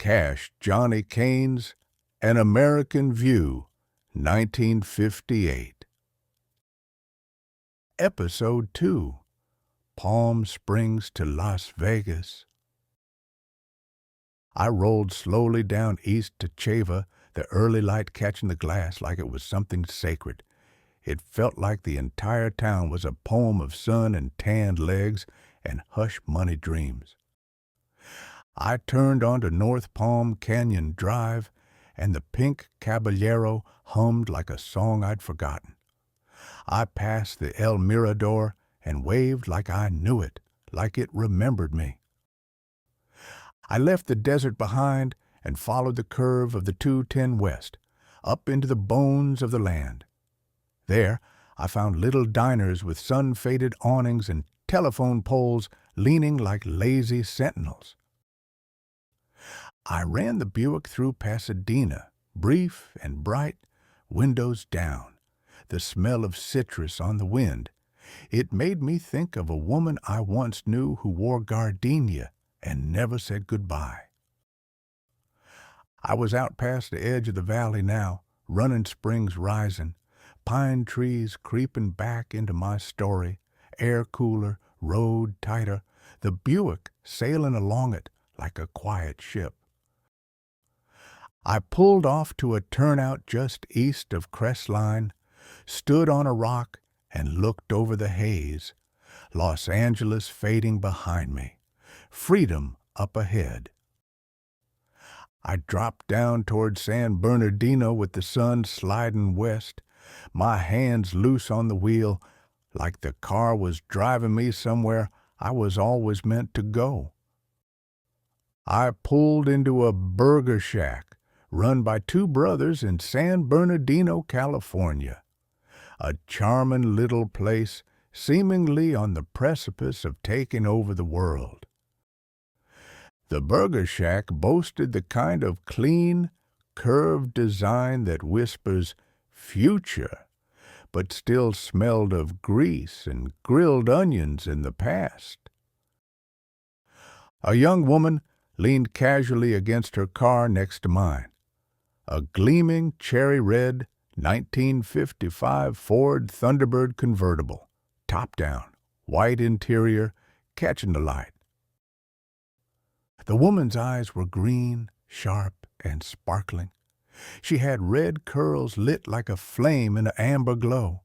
Cash Johnny Caine's An American View, 1958. Episode 2, Palm Springs to Las Vegas. I rolled slowly down east to Chava, the early light catching the glass like it was something sacred. It felt like the entire town was a poem of sun and tanned legs and hush-money dreams. I turned onto North Palm Canyon Drive, and the pink Caballero hummed like a song I'd forgotten. I passed the El Mirador and waved like I knew it, like it remembered me. I left the desert behind and followed the curve of the 210 West, up into the bones of the land. There, I found little diners with sun-faded awnings and telephone poles leaning like lazy sentinels. I ran the Buick through Pasadena, brief and bright, windows down, the smell of citrus on the wind. It made me think of a woman I once knew who wore gardenia and never said goodbye. I was out past the edge of the valley now, running springs rising, pine trees creeping back into my story, air cooler, road tighter, the Buick sailing along it like a quiet ship. I pulled off to a turnout just east of Crestline, stood on a rock, and looked over the haze, Los Angeles fading behind me, freedom up ahead. I dropped down toward San Bernardino with the sun sliding west, my hands loose on the wheel, like the car was driving me somewhere I was always meant to go. I pulled into a burger shack run by two brothers in San Bernardino, California, a charming little place seemingly on the precipice of taking over the world. The burger shack boasted the kind of clean, curved design that whispers future, but still smelled of grease and grilled onions in the past. A young woman leaned casually against her car next to mine, a gleaming cherry-red 1955 Ford Thunderbird convertible, top-down, white interior, catching the light. The woman's eyes were green, sharp, and sparkling. She had red curls lit like a flame in an amber glow,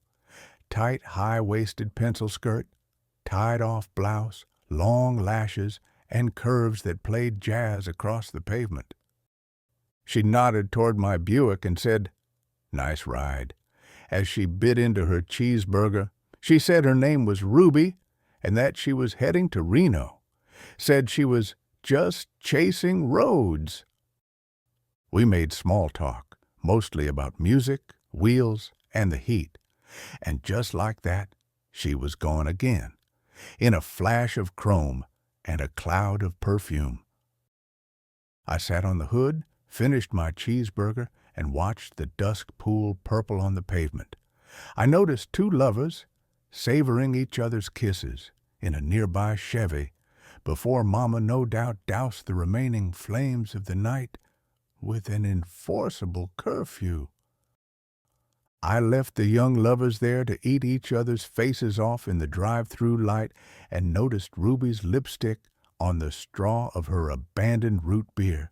tight, high-waisted pencil skirt, tied-off blouse, long lashes, and curves that played jazz across the pavement. She nodded toward my Buick and said, "Nice ride." As she bit into her cheeseburger, she said her name was Ruby and that she was heading to Reno. Said she was just chasing roads. We made small talk, mostly about music, wheels, and the heat. And just like that, she was gone again, in a flash of chrome and a cloud of perfume. I sat on the hood, finished my cheeseburger, and watched the dusk pool purple on the pavement. I noticed two lovers savoring each other's kisses in a nearby Chevy before Mama no doubt doused the remaining flames of the night with an enforceable curfew. I left the young lovers there to eat each other's faces off in the drive-through light and noticed Ruby's lipstick on the straw of her abandoned root beer,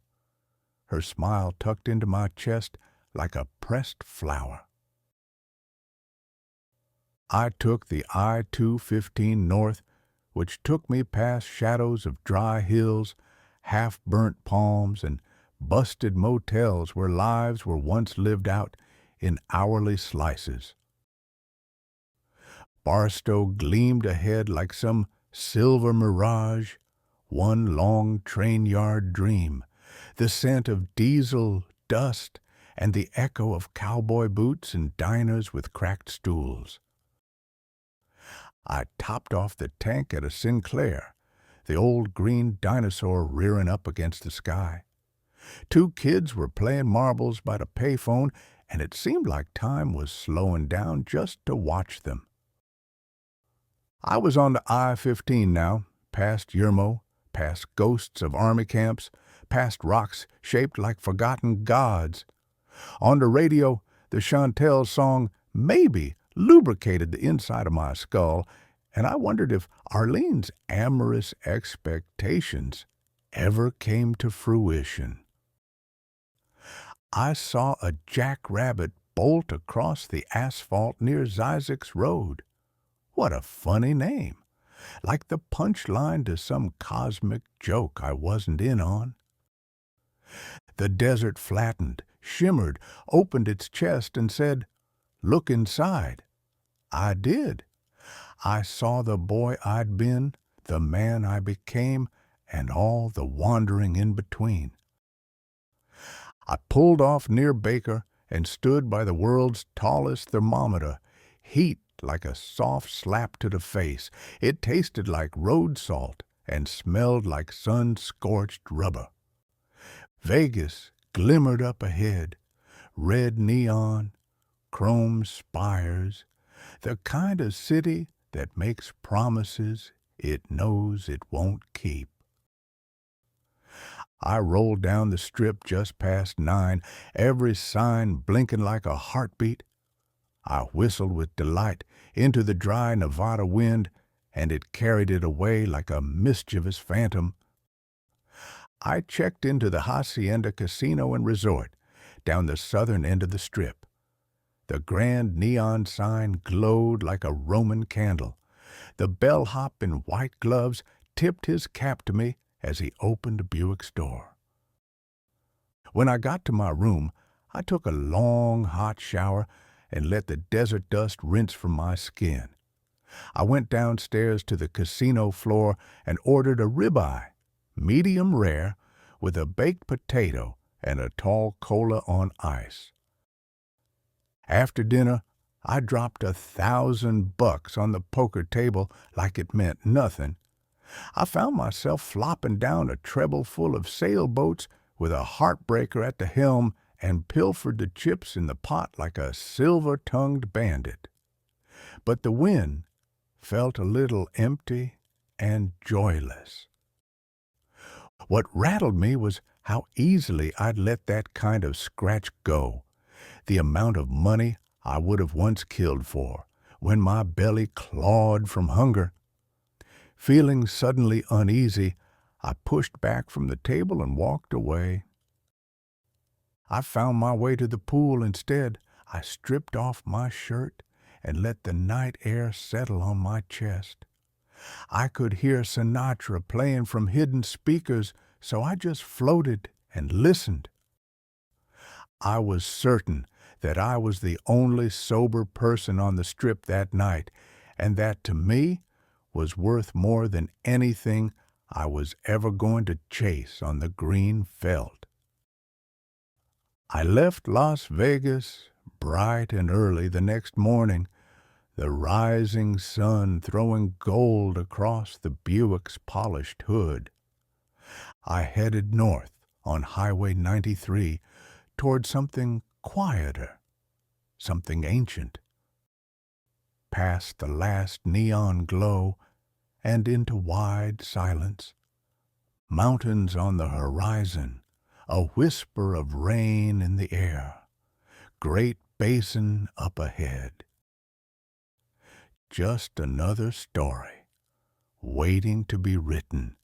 her smile tucked into my chest like a pressed flower. I took the I-215 north, which took me past shadows of dry hills, half-burnt palms, and busted motels where lives were once lived out in hourly slices. Barstow gleamed ahead like some silver mirage, one long train yard dream, the scent of diesel, dust, and the echo of cowboy boots and diners with cracked stools. I topped off the tank at a Sinclair, the old green dinosaur rearing up against the sky. Two kids were playing marbles by the payphone, and it seemed like time was slowing down just to watch them. I was on the I-15 now, past Yermo, past ghosts of army camps, past rocks shaped like forgotten gods. On the radio, the Chantel song maybe lubricated the inside of my skull, and I wondered if Arlene's amorous expectations ever came to fruition. I saw a jackrabbit bolt across the asphalt near Zizek's Road. What a funny name! Like the punchline to some cosmic joke I wasn't in on. The desert flattened, shimmered, opened its chest, and said, "Look inside." I did. I saw the boy I'd been, the man I became, and all the wandering in between. I pulled off near Baker and stood by the world's tallest thermometer. Heat like a soft slap to the face. It tasted like road salt and smelled like sun-scorched rubber. Vegas glimmered up ahead, red neon, chrome spires, the kind of city that makes promises it knows it won't keep. I rolled down the strip just past 9, every sign blinking like a heartbeat. I whistled with delight into the dry Nevada wind, and it carried it away like a mischievous phantom. I checked into the Hacienda Casino and Resort, down the southern end of the strip. The grand neon sign glowed like a Roman candle. The bellhop in white gloves tipped his cap to me as he opened Buick's door. When I got to my room, I took a long, hot shower and let the desert dust rinse from my skin. I went downstairs to the casino floor and ordered a ribeye, medium rare, with a baked potato and a tall cola on ice. After dinner, I dropped $1,000 on the poker table like it meant nothing. I found myself flopping down a treble full of sailboats with a heartbreaker at the helm and pilfered the chips in the pot like a silver-tongued bandit. But the win felt a little empty and joyless. What rattled me was how easily I'd let that kind of scratch go, the amount of money I would have once killed for, when my belly clawed from hunger. Feeling suddenly uneasy, I pushed back from the table and walked away. I found my way to the pool instead. I stripped off my shirt and let the night air settle on my chest. I could hear Sinatra playing from hidden speakers, so I just floated and listened. I was certain that I was the only sober person on the strip that night, and that to me was worth more than anything I was ever going to chase on the green veldt. I left Las Vegas bright and early the next morning, the rising sun throwing gold across the Buick's polished hood. I headed north on Highway 93 toward something quieter, something ancient. Past the last neon glow and into wide silence. Mountains on the horizon, a whisper of rain in the air. Great Basin up ahead. Just another story, waiting to be written.